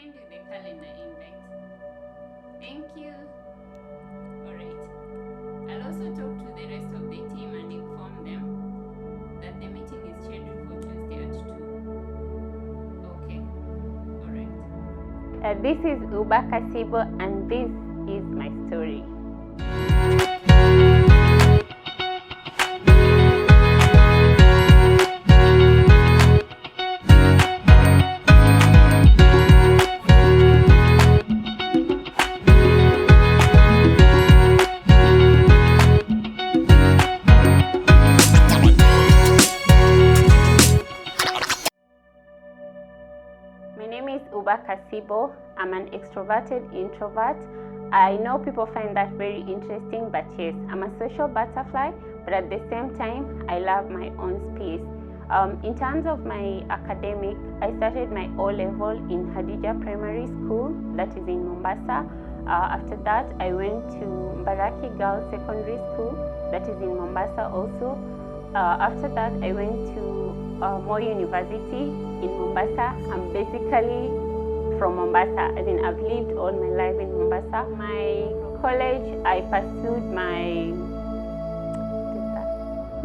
send you the calendar invite. Thank you. Alright. I'll also talk to the rest of the team and inform them that the meeting is scheduled for Tuesday at 2. Okay. Alright. This is Uba Kasibo and this is my story. My name is Uba Kasibo. I'm an extroverted introvert. I know people find that very interesting, but yes, I'm a social butterfly, but at the same time, I love my own space. In terms of my academic, I started my O-level in Hadija Primary School, that is in Mombasa. After that, I went to Mbaraki Girls Secondary School, that is in Mombasa also. After that, I went to Moi University in Mombasa. I'm basically from Mombasa, as in I've lived all my life in Mombasa. My college, I pursued my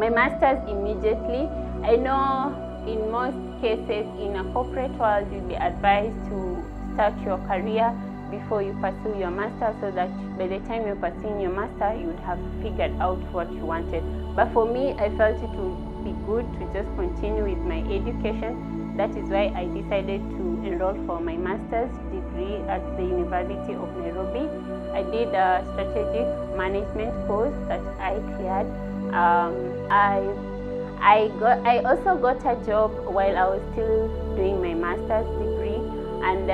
master's immediately. I know in most cases in a corporate world, you'll be advised to start your career before you pursue your master, so that by the time you're pursuing your master, you would have figured out what you wanted. But for me, I felt it would be good to just continue with my education. That is why I decided to enroll for my master's degree at the University of Nairobi. I did a strategic management course that I cleared. I also got a job while I was still doing my master's degree, and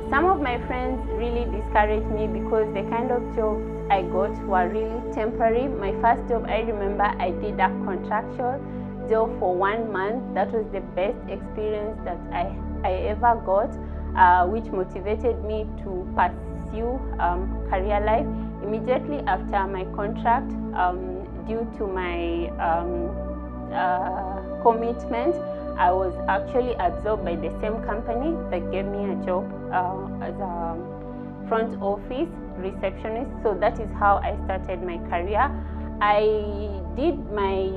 some of my friends really discouraged me because the kind of jobs I got were really temporary. My first job, I remember I did a contractual job for 1 month. That was the best experience that I ever got, which motivated me to pursue career life. Immediately after my contract, due to my commitment, I was actually absorbed by the same company that gave me a job as a front office receptionist. So that is how I started my career. I did my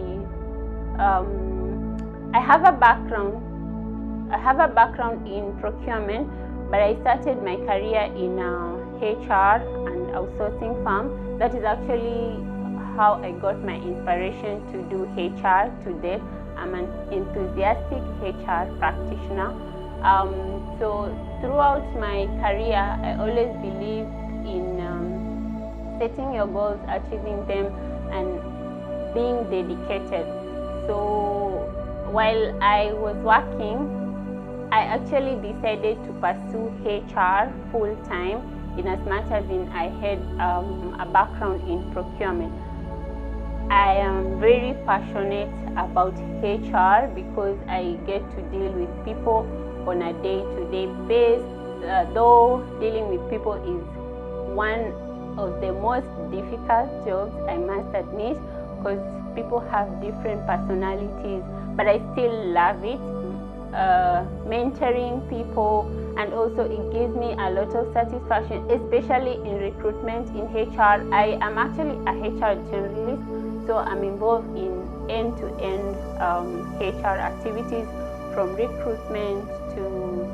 I have a background in procurement, but I started my career in a HR and outsourcing firm. That is actually how I got my inspiration to do HR today. I'm an enthusiastic HR practitioner. So throughout my career, I always believed in setting your goals, achieving them, and being dedicated. So while I was working, I actually decided to pursue HR full-time, in as much as I had a background in procurement. I am very passionate about HR because I get to deal with people on a day-to-day basis. Though dealing with people is one of the most difficult jobs, I must admit, because people have different personalities, but I still love it. Mentoring people, and also it gives me a lot of satisfaction, especially in recruitment in HR. I am actually a HR generalist, so I'm involved in end-to-end HR activities, from recruitment to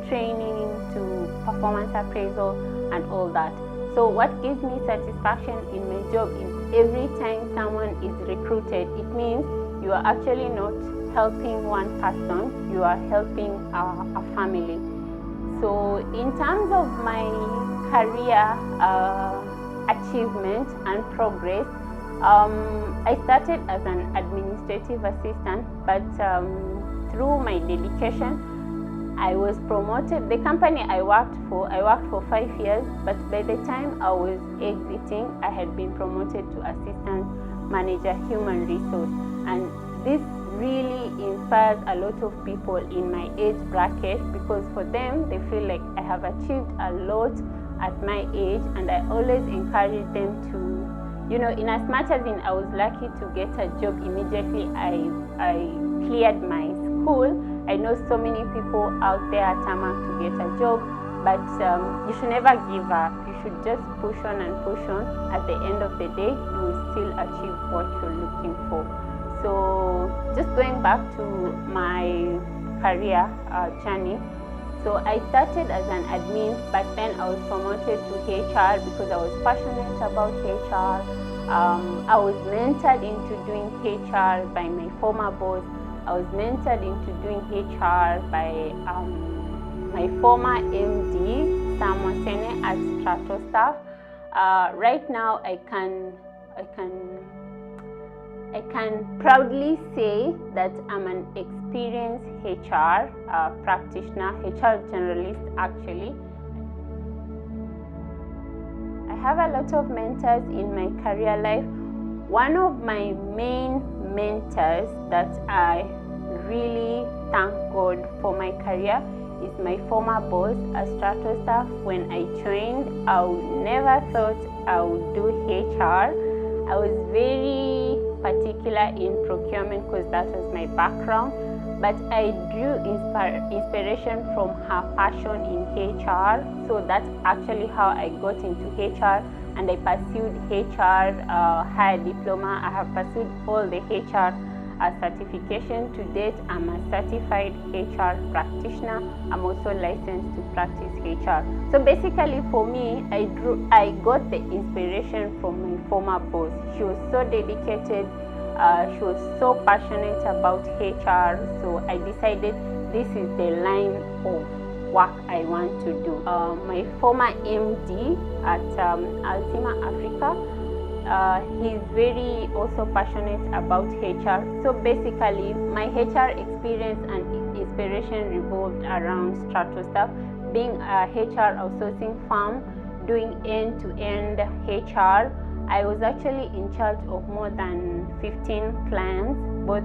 training to performance appraisal and all that. So what gives me satisfaction in my job is every time someone is recruited, it means you are actually not helping one person, you are helping a family. So in terms of my career achievement and progress, I started as an administrative assistant, but through my dedication, I was promoted. The company I worked for 5 years, but by the time I was exiting, I had been promoted to assistant manager human resource. And this really inspires a lot of people in my age bracket, because for them, they feel like I have achieved a lot at my age, and I always encourage them to, in as much as I was lucky to get a job immediately, I cleared my school. I know so many people out there are tamak to get a job, but you should never give up. You should just push on and push on. At the end of the day, you will still achieve what you're looking for. So just going back to my career journey, so I started as an admin, but then I was promoted to HR because I was passionate about HR. I was mentored into doing HR by my former boss. I was mentored into doing HR by my former MD, Sam Watene at Stratostaff. Right now, I can proudly say that I'm an experienced HR practitioner, HR generalist actually. I have a lot of mentors in my career life. One of my main mentors that I really thank God for my career is my former boss at Stratostaff. When I joined, I never thought I would do HR. I was very particular in procurement because that was my background, but I drew inspiration from her passion in HR. So that's actually how I got into HR, and I pursued HR higher diploma. I have pursued all the HR certification. To date, I'm a certified HR practitioner. I'm also licensed to practice HR. So basically for me, I got the inspiration from my former boss. She was so dedicated, she was so passionate about HR, so I decided this is the line of work I want to do. My former MD at Altima Africa, he's very also passionate about HR. So basically, my HR experience and inspiration revolved around Stratostaff, being a HR outsourcing firm, doing end-to-end HR. I was actually in charge of more than 15 clients, both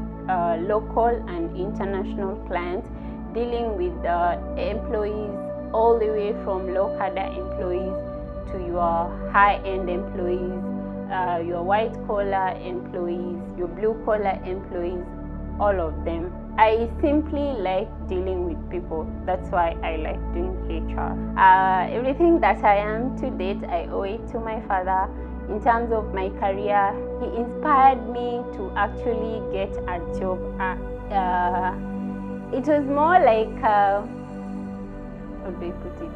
local and international clients, dealing with employees all the way from low-cadre employees to your high-end employees, your white-collar employees, your blue-collar employees, all of them. I simply like dealing with people. That's why I like doing HR. Everything that I am to date, I owe it to my father. In terms of my career, he inspired me to actually get a job. It was more like, how do I put it?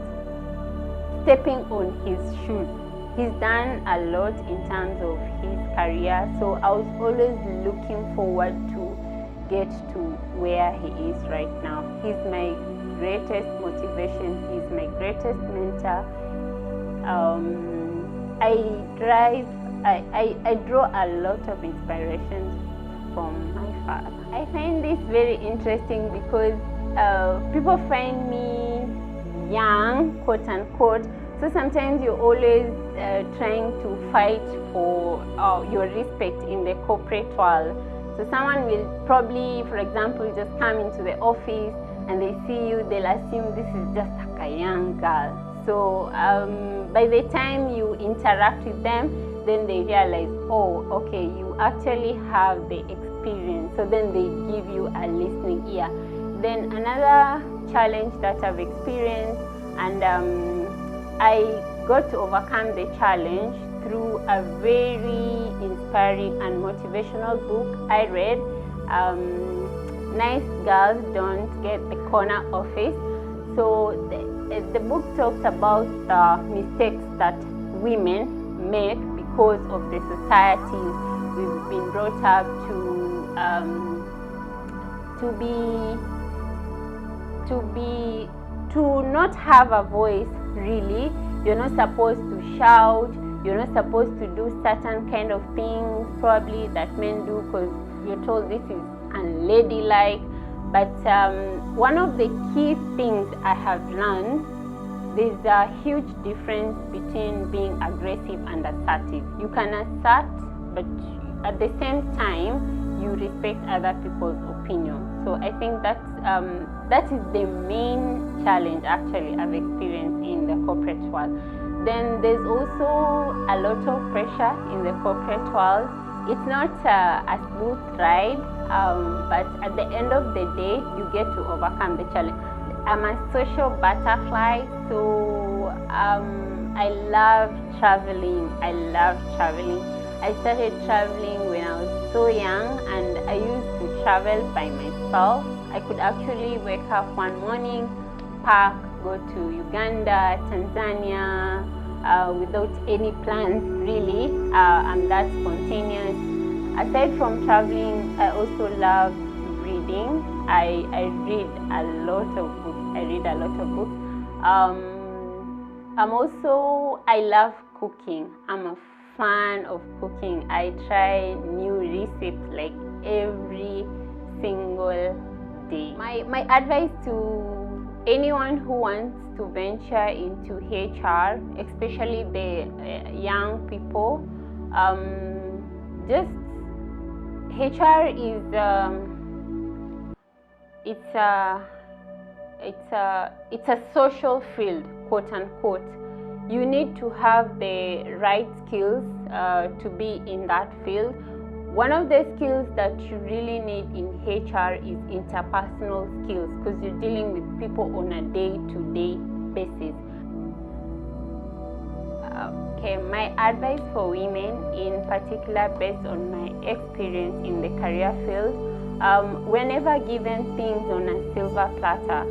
Stepping on his shoes. He's done a lot in terms of his career, so I was always looking forward to get to where he is right now. He's my greatest motivation. He's my greatest mentor. I draw a lot of inspiration from my father. I find this very interesting because people find me young, quote unquote. So sometimes you're always trying to fight for your respect in the corporate world. So someone will probably, for example, just come into the office and they see you, they'll assume this is just like a young girl. So by the time you interact with them, then they realize, oh, okay, you actually have the experience. So then they give you a listening ear. Then another challenge that I've experienced, and I got to overcome the challenge through a very inspiring and motivational book I read. Nice Girls Don't Get the Corner Office. So the book talks about the mistakes that women make because of the society we've been brought up to not have a voice. Really, you're not supposed to shout. You're not supposed to do certain kind of things probably that men do because you're told this is unladylike. But one of the key things I have learned, there's a huge difference between being aggressive and assertive. You can assert, but at the same time, you respect other people's opinion. So I think that is the main challenge actually I've experienced in the corporate world. Then there's also a lot of pressure in the corporate world. It's not a smooth ride, but at the end of the day, you get to overcome the challenge. I'm a social butterfly, so I love traveling. I started traveling when I was so young, and I used to travel by myself. I could actually wake up one morning, pack, go to Uganda, Tanzania, without any plans really. I'm that spontaneous. Aside from traveling, I also love reading. I read a lot of books. I love cooking. I'm a fan of cooking. I try new recipes like every single day. My advice to anyone who wants to venture into HR, especially the young people, just HR is it's a social field, quote unquote. You need to have the right skills to be in that field. One of the skills that you really need in HR is interpersonal skills, because you're dealing with people on a day-to-day basis. Okay, my advice for women, in particular based on my experience in the career field, whenever given things on a silver platter,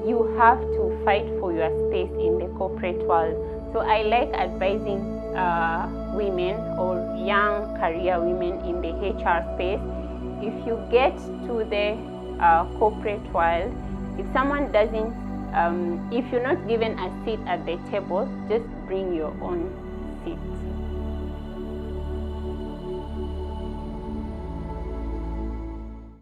you have to fight for your space in the corporate world. So I like advising women or young career women in the HR space. If you get to the corporate world, if someone doesn't, if you're not given a seat at the table, just bring your own seat.